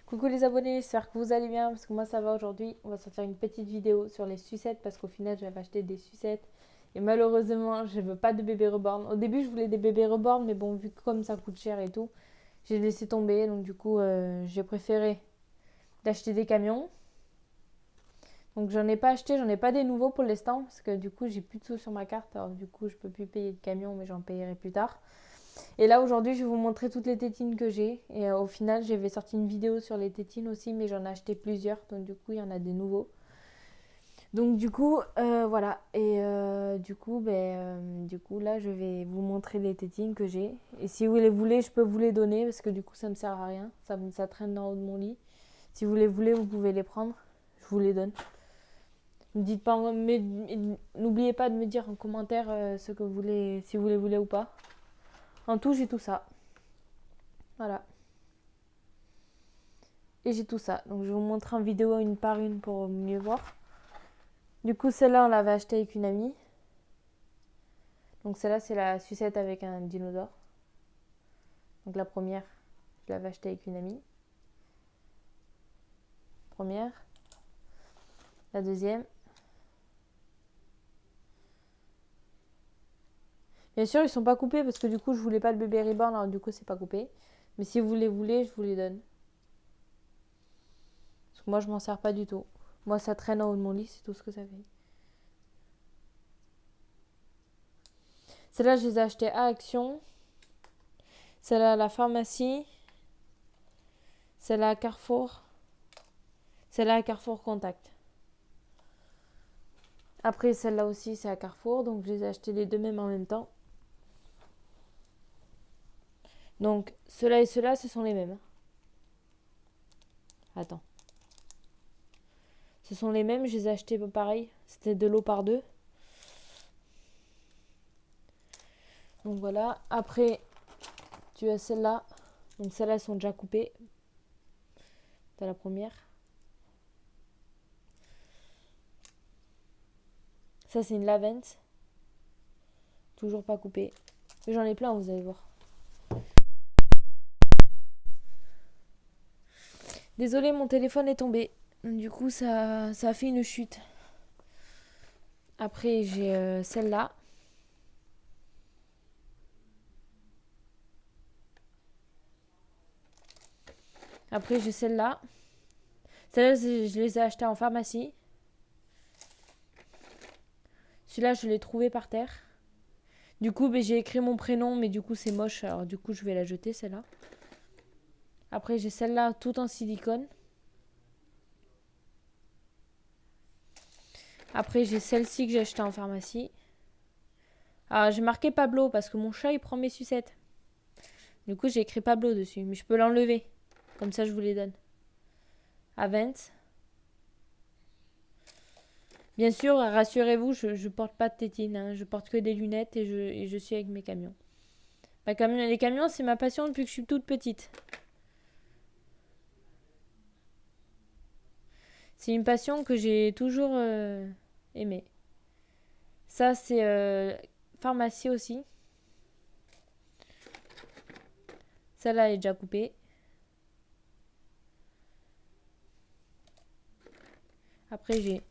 Coucou les abonnés, j'espère que vous allez bien parce que moi ça va aujourd'hui. On va sortir une petite vidéo sur les sucettes parce qu'au final j'avais acheté des sucettes et malheureusement je veux pas de bébé reborn. Au début je voulais des bébés reborn mais bon vu que comme ça coûte cher et tout, j'ai laissé tomber donc du coup j'ai préféré d'acheter des camions. Donc j'en ai pas acheté, j'en ai pas des nouveaux pour l'instant parce que du coup j'ai plus de sous sur ma carte alors du coup je peux plus payer de camion mais j'en payerai plus tard. Et là aujourd'hui je vais vous montrer toutes les tétines que j'ai. Et au final j'avais sorti une vidéo sur les tétines aussi mais j'en ai acheté plusieurs. Donc du coup il y en a des nouveaux. Donc du coup voilà. Et du coup là je vais vous montrer les tétines que j'ai. Et si vous les voulez je peux vous les donner parce que du coup ça me sert à rien. Ça traîne dans le haut de mon lit. Si vous les voulez vous pouvez les prendre. Je vous les donne. Ne dites pas, n'oubliez pas de me dire en commentaire ce que vous voulez, si vous les voulez ou pas. En tout j'ai tout ça. Voilà. Et j'ai tout ça. Donc je vais vous montrer en vidéo une par une pour mieux voir. Du coup, celle-là, on l'avait achetée avec une amie. Donc celle-là, c'est la sucette avec un dinosaure. Donc la première, je l'avais achetée avec une amie. Première. La deuxième. Bien sûr, ils sont pas coupés parce que du coup, je voulais pas le bébé reborn, alors du coup, c'est pas coupé. Mais si vous les voulez, je vous les donne. Parce que moi, je m'en sers pas du tout. Moi, ça traîne en haut de mon lit, c'est tout ce que ça fait. Celle-là, je les ai achetées à Action. Celle-là à la pharmacie. Celle-là à Carrefour. Celle-là à Carrefour Contact. Après, celle-là aussi, c'est à Carrefour. Donc, je les ai achetées les deux mêmes en même temps. Donc, ceux-là et ceux-là, ce sont les mêmes. Attends. Ce sont les mêmes, je les ai achetés pareil. C'était de l'eau par deux. Donc, voilà. Après, tu as celle-là. Donc, celles-là, elles sont déjà coupées. T'as la première. Ça, c'est une Lavente. Toujours pas coupée. Mais j'en ai plein, vous allez voir. Désolée, mon téléphone est tombé. Du coup, ça a fait une chute. Après, j'ai celle-là. Après, j'ai celle-là. Celle-là, je les ai achetées en pharmacie. Celui-là, je l'ai trouvé par terre. Du coup, j'ai écrit mon prénom, mais du coup, c'est moche. Alors, du coup, je vais la jeter, celle-là. Après, j'ai celle-là, toute en silicone. Après, j'ai celle-ci que j'ai achetée en pharmacie. Alors, j'ai marqué Pablo parce que mon chat, il prend mes sucettes. Du coup, j'ai écrit Pablo dessus, mais je peux l'enlever. Comme ça, je vous les donne. Avent. Bien sûr, rassurez-vous, je porte pas de tétine. Hein. Je porte que des lunettes et je suis avec mes camions. Les camions, c'est ma passion depuis que je suis toute petite. C'est une passion que j'ai toujours aimée. Ça, c'est pharmacie aussi. Celle-là est déjà coupée. Après, j'ai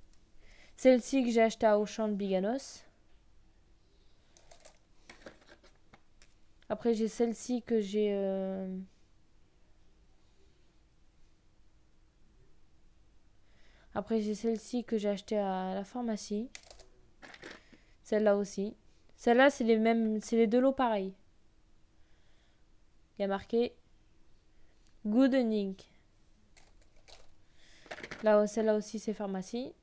celle-ci que j'ai achetée à Auchan de Biganos. Après, j'ai celle-ci que j'ai... Après, j'ai celle-ci que j'ai achetée à la pharmacie. Celle-là aussi. Celle-là, c'est les mêmes, c'est les deux lots pareils. Il y a marqué Good Ink. Là, celle-là aussi, c'est pharmacie.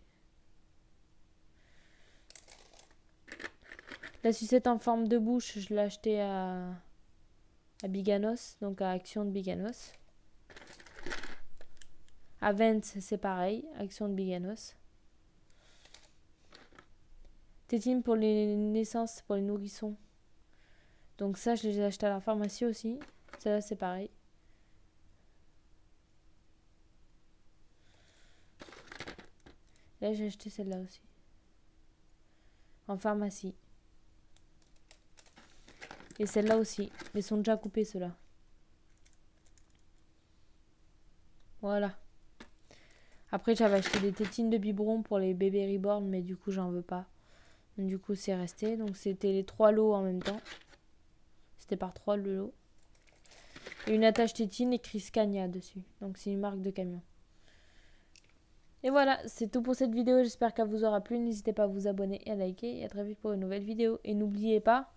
La sucette en forme de bouche, je l'ai achetée à Biganos, donc à Action de Biganos. À Vence, c'est pareil, Action de Biganos. Tétine pour les naissances, pour les nourrissons. Donc ça, je les ai achetés à la pharmacie aussi. Celle-là, c'est pareil. Là, j'ai acheté celle-là aussi. En pharmacie. Et celle-là aussi. Ils sont déjà coupés, ceux-là. Voilà. Après, j'avais acheté des tétines de biberon pour les bébés reborn, mais du coup, j'en veux pas. Donc, du coup, c'est resté. Donc, c'était les 3 lots en même temps. C'était par 3 le lot. Et une attache tétine écrit Scania dessus. Donc, c'est une marque de camion. Et voilà, c'est tout pour cette vidéo. J'espère qu'elle vous aura plu. N'hésitez pas à vous abonner et à liker. Et à très vite pour une nouvelle vidéo. Et n'oubliez pas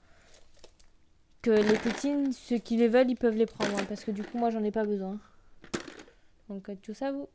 que les tétines, ceux qui les veulent, ils peuvent les prendre. Hein, parce que du coup, moi, j'en ai pas besoin. Donc, tchuss à vous.